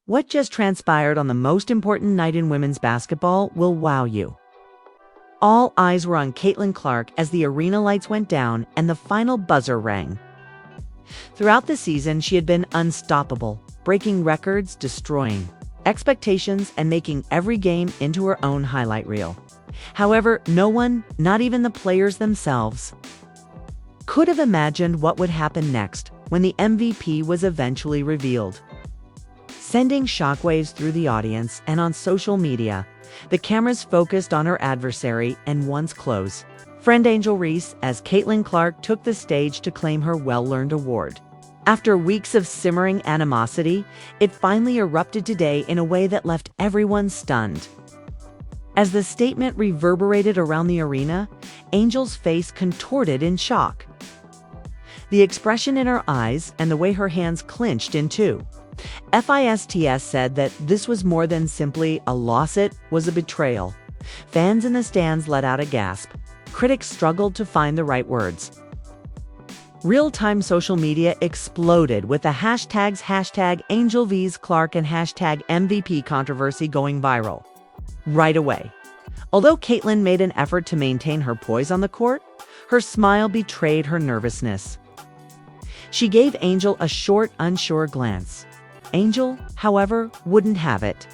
What just transpired on the most important night in women's basketball will wow you. All eyes were on Caitlin Clark as the arena lights went down and the final buzzer rang. Throughout the season, she had been unstoppable, breaking records, destroying expectations, and making every game into her own highlight reel. However, no one, not even the players themselves, could have imagined what would happen next when the MVP was eventually revealed. Sending shockwaves through the audience and on social media, the cameras focused on her adversary and once close friend Angel Reese as Caitlin Clark took the stage to claim her well-earned award. After weeks of simmering animosity, it finally erupted today in a way that left everyone stunned. As the statement reverberated around the arena, Angel's face contorted in shock. The expression in her eyes and the way her hands clenched in two. FISTS said that this was more than simply a loss, it was a betrayal. Fans in the stands let out a gasp. Critics struggled to find the right words. Real-time social media exploded with the hashtags Angel vs Clark and #MVP controversy going viral right away. Although Caitlin made an effort to maintain her poise on the court, her smile betrayed her nervousness. She gave Angel a short, unsure glance. Angel, however, wouldn't have it.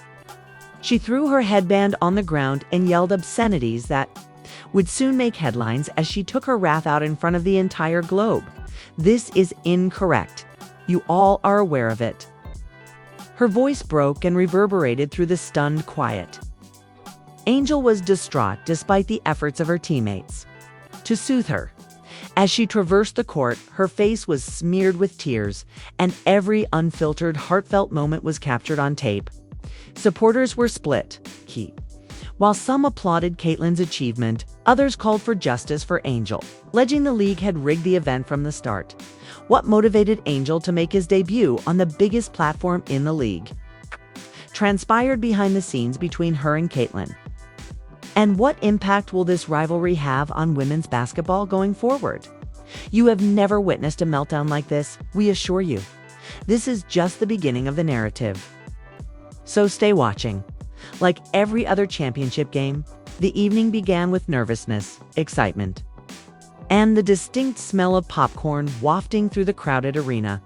She threw her headband on the ground and yelled obscenities that would soon make headlines as she took her wrath out in front of the entire globe. This is incorrect. You all are aware of it. Her voice broke and reverberated through the stunned quiet. Angel was distraught despite the efforts of her teammates to soothe her. As she traversed the court, her face was smeared with tears, and every unfiltered, heartfelt moment was captured on tape. Supporters were split. While some applauded Caitlin's achievement, others called for justice for Angel, alleging the league had rigged the event from the start. What motivated Angel to make his debut on the biggest platform in the league transpired behind the scenes between her and Caitlin. And what impact will this rivalry have on women's basketball going forward? You have never witnessed a meltdown like this, we assure you. This is just the beginning of the narrative. So stay watching. Like every other championship game, the evening began with nervousness, excitement, and the distinct smell of popcorn wafting through the crowded arena.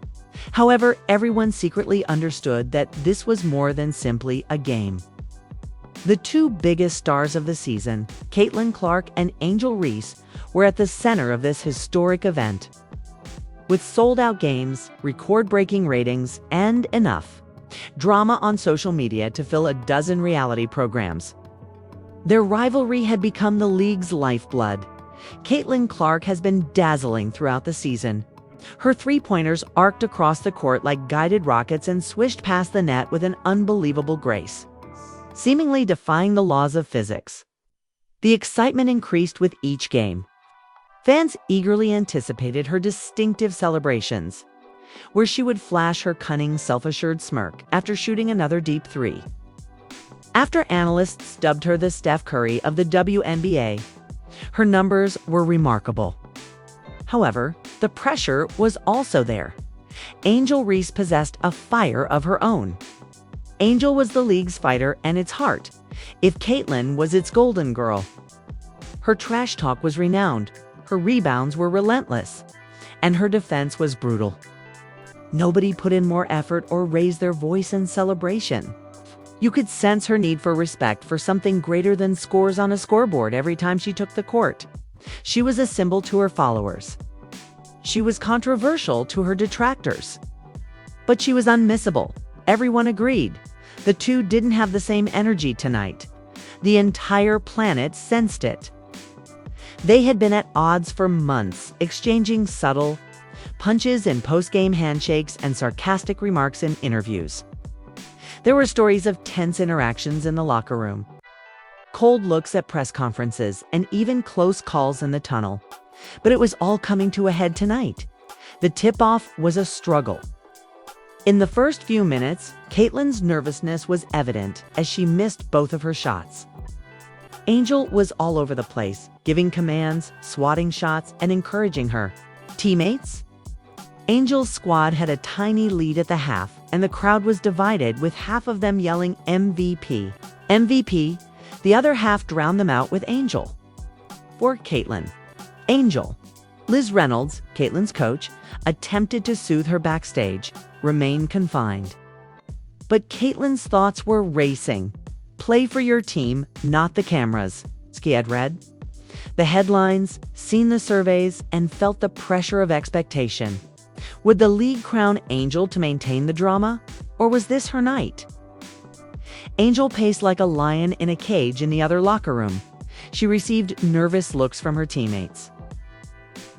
However, everyone secretly understood that this was more than simply a game. The two biggest stars of the season, Caitlin Clark and Angel Reese, were at the center of this historic event. With sold-out games, record-breaking ratings, and enough drama on social media to fill a dozen reality programs, their rivalry had become the league's lifeblood. Caitlin Clark has been dazzling throughout the season. Her three-pointers arced across the court like guided rockets and swished past the net with an unbelievable grace, seemingly defying the laws of physics. The excitement increased with each game. Fans eagerly anticipated her distinctive celebrations, where she would flash her cunning, self-assured smirk after shooting another deep three. After analysts dubbed her the Steph Curry of the WNBA, her numbers were remarkable. However, the pressure was also there. Angel Reese possessed a fire of her own. Angel was the league's fighter and its heart, if Caitlin was its golden girl. Her trash talk was renowned, her rebounds were relentless, and her defense was brutal. Nobody put in more effort or raised their voice in celebration. You could sense her need for respect for something greater than scores on a scoreboard every time she took the court. She was a symbol to her followers. She was controversial to her detractors. But she was unmissable. Everyone agreed. The two didn't have the same energy tonight. The entire planet sensed it. They had been at odds for months, exchanging subtle punches in post-game handshakes and sarcastic remarks in interviews. There were stories of tense interactions in the locker room, cold looks at press conferences, and even close calls in the tunnel. But it was all coming to a head tonight. The tip-off was a struggle. In the first few minutes, Caitlin's nervousness was evident as she missed both of her shots. Angel was all over the place, giving commands, swatting shots, and encouraging her teammates. Angel's squad had a tiny lead at the half, and the crowd was divided, with half of them yelling MVP. MVP, the other half drowned them out with Angel. For Caitlin, Angel. Liz Reynolds, Caitlin's coach, attempted to soothe her backstage, remain confined. But Caitlin's thoughts were racing. Play for your team, not the cameras, she had read the headlines, seen the surveys, and felt the pressure of expectation. Would the league crown Angel to maintain the drama, or was this her night? Angel paced like a lion in a cage in the other locker room. She received nervous looks from her teammates.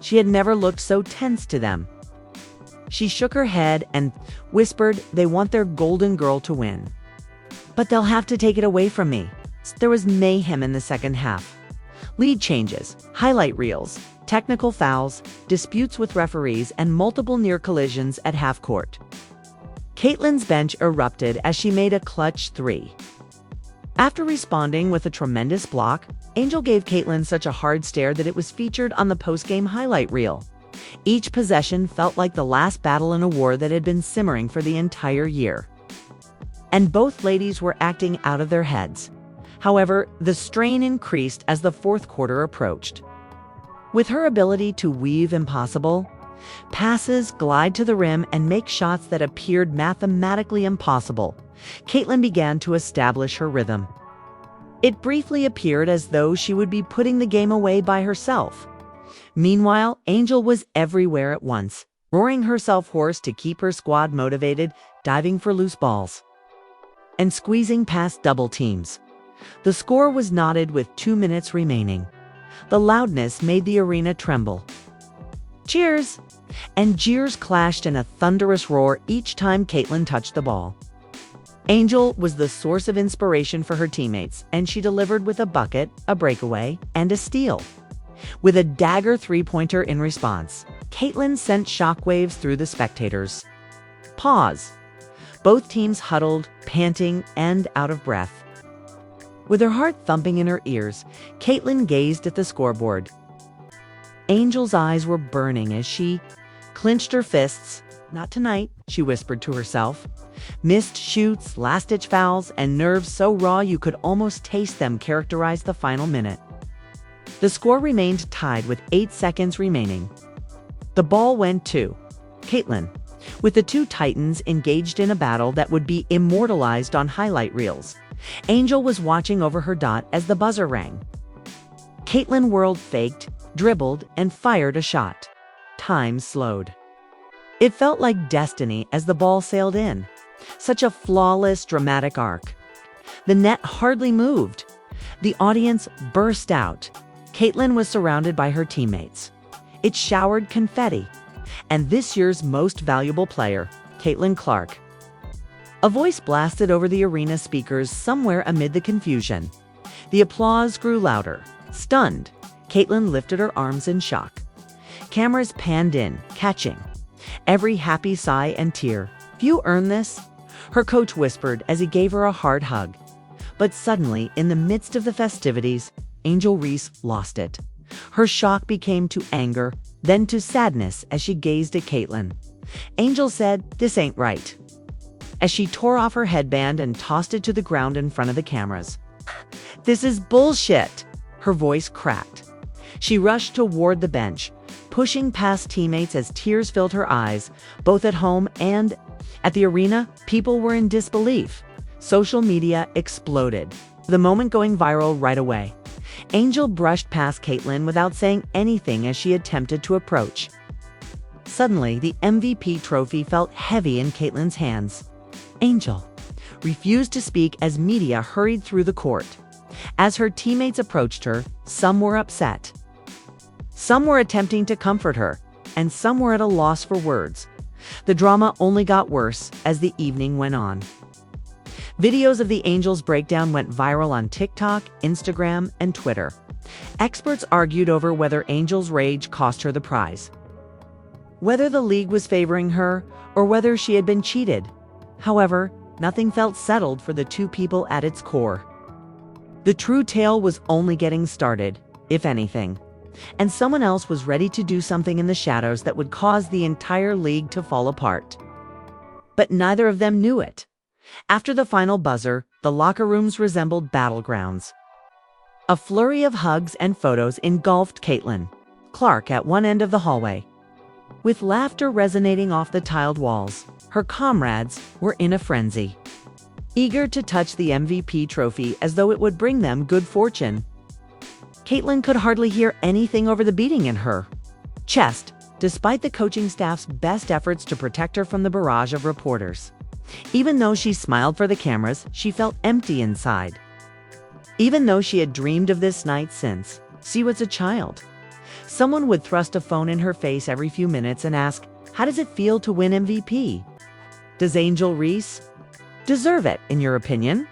She had never looked so tense to them. She shook her head and whispered they want their golden girl to win. But they'll have to take it away from me. There was mayhem in the second half. Lead changes, highlight reels, technical fouls, disputes with referees, and multiple near collisions at half court. Caitlin's bench erupted as she made a clutch three. After responding with a tremendous block, Angel gave Caitlin such a hard stare that it was featured on the post-game highlight reel. Each possession felt like the last battle in a war that had been simmering for the entire year. And both ladies were acting out of their heads. However, the strain increased as the fourth quarter approached. With her ability to weave impossible passes, glide to the rim, and make shots that appeared mathematically impossible, Caitlin began to establish her rhythm. It briefly appeared as though she would be putting the game away by herself. Meanwhile, Angel was everywhere at once, roaring herself hoarse to keep her squad motivated, diving for loose balls and squeezing past double teams. The score was knotted with 2 minutes remaining. The loudness made the arena tremble. Cheers! And jeers clashed in a thunderous roar each time Caitlin touched the ball. Angel was the source of inspiration for her teammates, and she delivered with a bucket, a breakaway, and a steal. With a dagger three-pointer in response, Caitlin sent shockwaves through the spectators. Pause. Both teams huddled, panting, and out of breath. With her heart thumping in her ears, Caitlin gazed at the scoreboard. Angel's eyes were burning as she clenched her fists. Not tonight, she whispered to herself. Missed shoots, last-ditch fouls, and nerves so raw you could almost taste them characterized the final minute. The score remained tied with 8 seconds remaining. The ball went to Caitlin, with the two Titans engaged in a battle that would be immortalized on highlight reels. Angel was watching over her dot as the buzzer rang. Caitlin whirled, faked, dribbled, and fired a shot. Time slowed. It felt like destiny as the ball sailed in. Such a flawless, dramatic arc. The net hardly moved. The audience burst out. Caitlin was surrounded by her teammates. It showered confetti. And this year's most valuable player, Caitlin Clark. A voice blasted over the arena speakers somewhere amid the confusion. The applause grew louder. Stunned, Caitlin lifted her arms in shock. Cameras panned in, catching every happy sigh and tear. You earned this, her coach whispered as he gave her a hard hug. But suddenly, in the midst of the festivities, Angel Reese lost it. Her shock became to anger, then to sadness as she gazed at Caitlin. Angel said, "This ain't right," as she tore off her headband and tossed it to the ground in front of the cameras. "This is bullshit," her voice cracked. She rushed toward the bench, pushing past teammates as tears filled her eyes. Both at home and at the arena, people were in disbelief. Social media exploded, the moment going viral right away. Angel brushed past Caitlin without saying anything as she attempted to approach. Suddenly, the MVP trophy felt heavy in Caitlin's hands. Angel refused to speak as media hurried through the court. As her teammates approached her, some were upset. Some were attempting to comfort her, and some were at a loss for words. The drama only got worse as the evening went on. Videos of the Angels' breakdown went viral on TikTok, Instagram, and Twitter. Experts argued over whether Angel's rage cost her the prize, whether the league was favoring her, or whether she had been cheated. However, nothing felt settled for the two people at its core. The true tale was only getting started, if anything, and someone else was ready to do something in the shadows that would cause the entire league to fall apart. but neither of them knew it. After the final buzzer, the locker rooms resembled battlegrounds. A flurry of hugs and photos engulfed Caitlin Clark at one end of the hallway. With laughter resonating off the tiled walls, her comrades were in a frenzy, eager to touch the MVP trophy as though it would bring them good fortune. Caitlin could hardly hear anything over the beating in her chest, despite the coaching staff's best efforts to protect her from the barrage of reporters. Even though she smiled for the cameras, she felt empty inside. Even though she had dreamed of this night since she was a child. Someone would thrust a phone in her face every few minutes and ask, "How does it feel to win MVP? Does Angel Reese deserve it, in your opinion?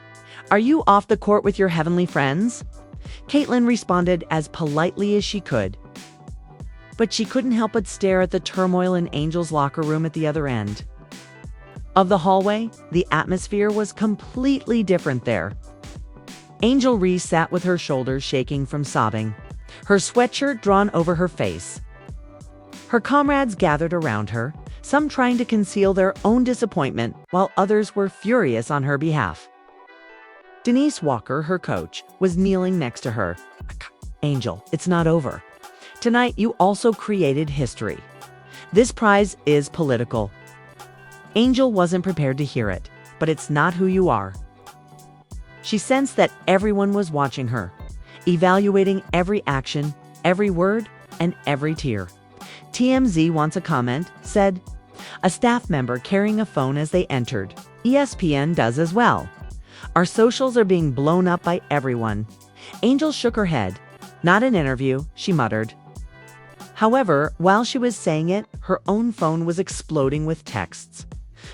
Are you off the court with your heavenly friends?" Caitlin responded as politely as she could. But she couldn't help but stare at the turmoil in Angel's locker room at the other end of the hallway. The atmosphere was completely different there. Angel Reese sat with her shoulders shaking from sobbing, her sweatshirt drawn over her face. Her comrades gathered around her, some trying to conceal their own disappointment, while others were furious on her behalf. Denise Walker, her coach, was kneeling next to her. "Angel, it's not over. Tonight you also created history. This prize is political." Angel wasn't prepared to hear it, but it's not who you are. She sensed that everyone was watching her, evaluating every action, every word, and every tear. TMZ Wants a Comment said, "A staff member carrying a phone as they entered. ESPN does as well. Our socials are being blown up by everyone." Angel shook her head. "Not an interview," she muttered. However, while she was saying it, her own phone was exploding with texts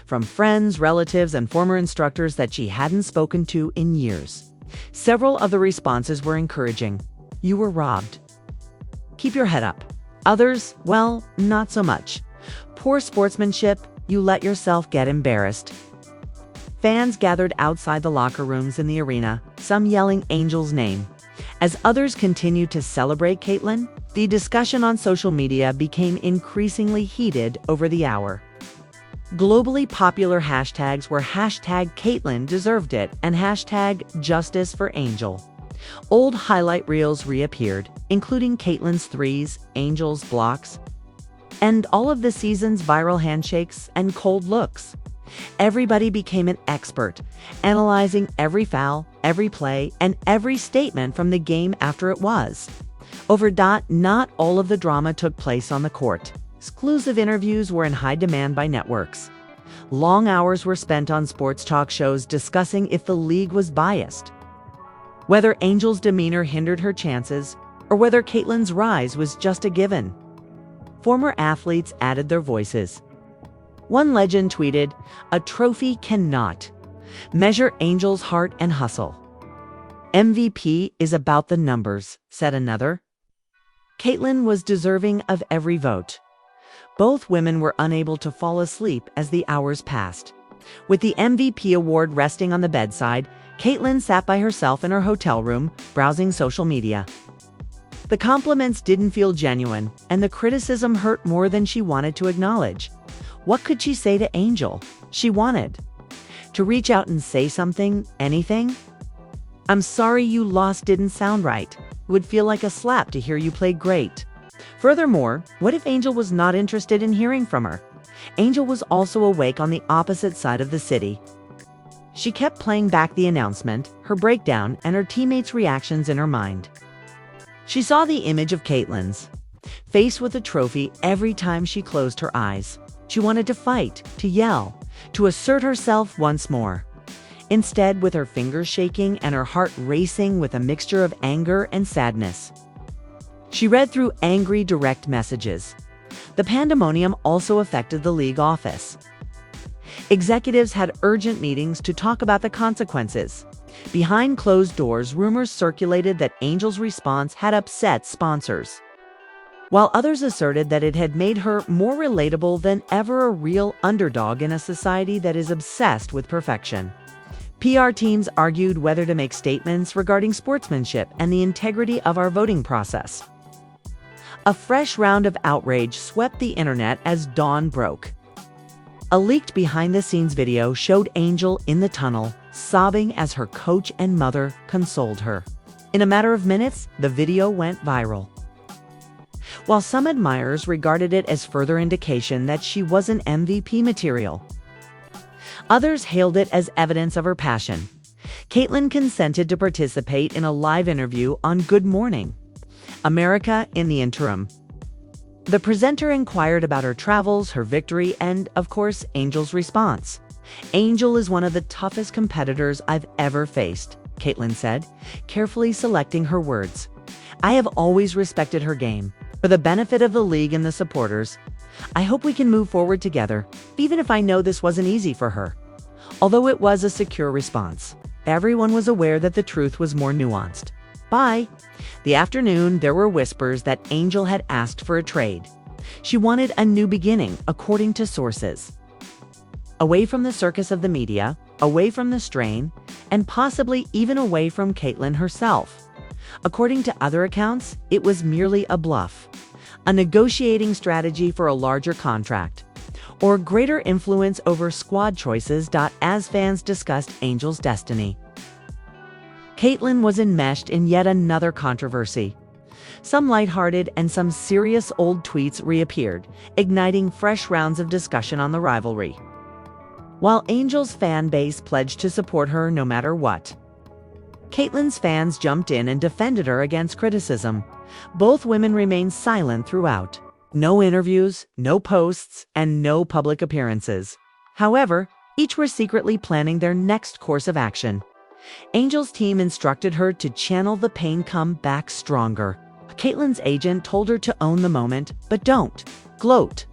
from friends, relatives, and former instructors that she hadn't spoken to in years. Several of the responses were encouraging. "You were robbed. Keep your head up." Others, "Well, not so much. Poor sportsmanship. You let yourself get embarrassed." Fans gathered outside the locker rooms in the arena, some yelling Angel's name. As others continued to celebrate Caitlin, the discussion on social media became increasingly heated over the hour. Globally popular hashtags were hashtag Caitlin deserved it and hashtag justice for Angel. Old highlight reels reappeared, including Caitlin's threes, Angel's blocks, and all of the season's viral handshakes and cold looks. Everybody became an expert, analyzing every foul, every play, and every statement from the game after it was over. Not all of the drama took place on the court. Exclusive interviews were in high demand by networks. Long hours were spent on sports talk shows discussing if the league was biased, whether Angel's demeanor hindered her chances, or whether Caitlin's rise was just a given. Former athletes added their voices. One legend tweeted, "A trophy cannot measure Angel's heart and hustle." "MVP is about the numbers," said another. Caitlin was deserving of every vote. Both women were unable to fall asleep as the hours passed. With the MVP award resting on the bedside, Caitlin sat by herself in her hotel room, browsing social media. The compliments didn't feel genuine, and the criticism hurt more than she wanted to acknowledge. What could she say to Angel? She wanted to reach out and say something, anything. "I'm sorry you lost didn't sound right." It would feel like a slap to hear you played great. Furthermore, what if Angel was not interested in hearing from her? Angel was also awake on the opposite side of the city. She kept playing back the announcement, her breakdown, and her teammates' reactions in her mind. She saw the image of Caitlin's face with a trophy every time she closed her eyes. She wanted to fight, to yell, to assert herself once more. Instead, with her fingers shaking and her heart racing with a mixture of anger and sadness, she read through angry direct messages. The pandemonium also affected the league office. Executives had urgent meetings to talk about the consequences. Behind closed doors, rumors circulated that Angel's response had upset sponsors, while others asserted that it had made her more relatable than ever, a real underdog in a society that is obsessed with perfection. PR teams argued whether to make statements regarding sportsmanship and the integrity of our voting process. A fresh round of outrage swept the internet as dawn broke. A leaked behind-the-scenes video showed Angel in the tunnel, sobbing as her coach and mother consoled her. In a matter of minutes, the video went viral. While some admirers regarded it as further indication that she wasn't MVP material, others hailed it as evidence of her passion. Caitlin consented to participate in a live interview on Good Morning America in the interim. The presenter inquired about her travels, her victory, and, of course, Angel's response. "Angel is one of the toughest competitors I've ever faced," Caitlin said, carefully selecting her words. "I have always respected her game. For the benefit of the league and the supporters, I hope we can move forward together, even if I know this wasn't easy for her." Although it was a secure response, everyone was aware that the truth was more nuanced. By the afternoon, there were whispers that Angel had asked for a trade. She wanted a new beginning, according to sources. Away from the circus of the media, away from the strain, and possibly even away from Caitlin herself. According to other accounts, it was merely a bluff, a negotiating strategy for a larger contract, or greater influence over squad choices. As fans discussed Angel's destiny, Caitlin was enmeshed in yet another controversy. Some lighthearted and some serious old tweets reappeared, igniting fresh rounds of discussion on the rivalry. While Angel's fan base pledged to support her no matter what, Caitlin's fans jumped in and defended her against criticism. Both women remained silent throughout. No interviews, no posts, and no public appearances. However, each were secretly planning their next course of action. Angel's team instructed her to channel the pain, come back stronger. Caitlin's agent told her to own the moment, but don't gloat.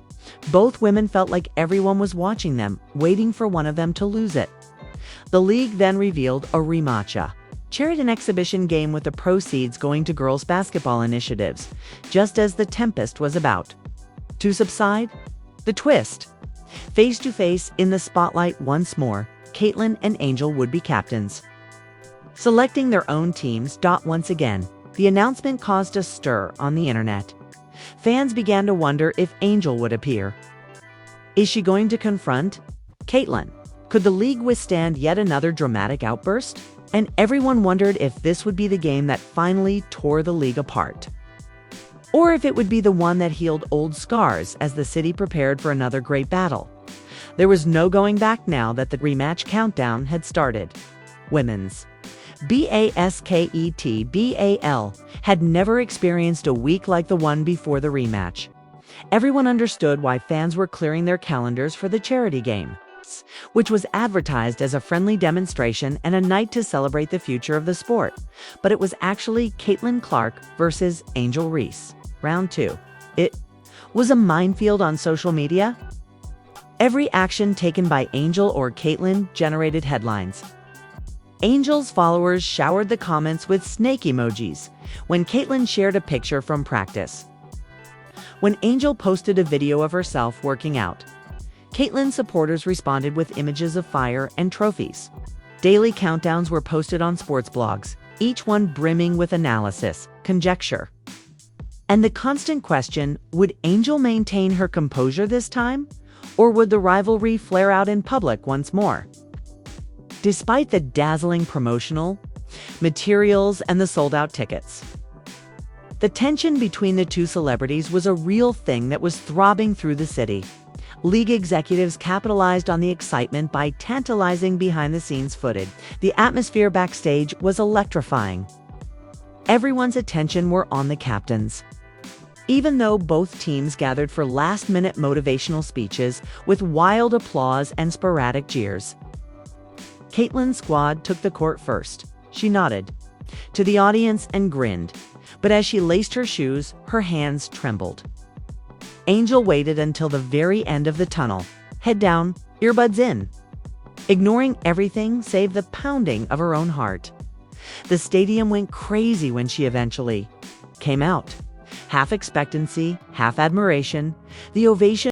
Both women felt like everyone was watching them, waiting for one of them to lose it. The league then revealed a rematch, charity an exhibition game with the proceeds going to girls' basketball initiatives, just as the tempest was about to subside. The twist. Face-to-face in the spotlight once more, Caitlin and Angel would be captains, selecting their own teams. Once again, the announcement caused a stir on the internet. Fans began to wonder if Angel would appear. Is she going to confront Caitlin? Could the league withstand yet another dramatic outburst? And everyone wondered if this would be the game that finally tore the league apart, or if it would be the one that healed old scars as the city prepared for another great battle. There was no going back now that the rematch countdown had started. Women's basketball had never experienced a week like the one before the rematch. Everyone understood why fans were clearing their calendars for the charity game, which was advertised as a friendly demonstration and a night to celebrate the future of the sport. But it was actually Caitlin Clark versus Angel Reese. Round 2. It was a minefield on social media. Every action taken by Angel or Caitlin generated headlines. Angel's followers showered the comments with snake emojis when Caitlin shared a picture from practice. When Angel posted a video of herself working out, Caitlin supporters responded with images of fire and trophies. Daily countdowns were posted on sports blogs, each one brimming with analysis, conjecture, and the constant question, would Angel maintain her composure this time? Or would the rivalry flare out in public once more? Despite the dazzling promotional materials and the sold-out tickets, the tension between the two celebrities was a real thing that was throbbing through the city. League executives capitalized on the excitement by tantalizing behind-the-scenes footage. The atmosphere backstage was electrifying. Everyone's attention were on the captains. Even though both teams gathered for last-minute motivational speeches with wild applause and sporadic jeers, Caitlin's squad took the court first. She nodded to the audience and grinned, but as she laced her shoes, her hands trembled. Angel waited until the very end of the tunnel, head down, earbuds in, ignoring everything save the pounding of her own heart. The stadium went crazy when she eventually came out. Half expectancy, half admiration. The ovation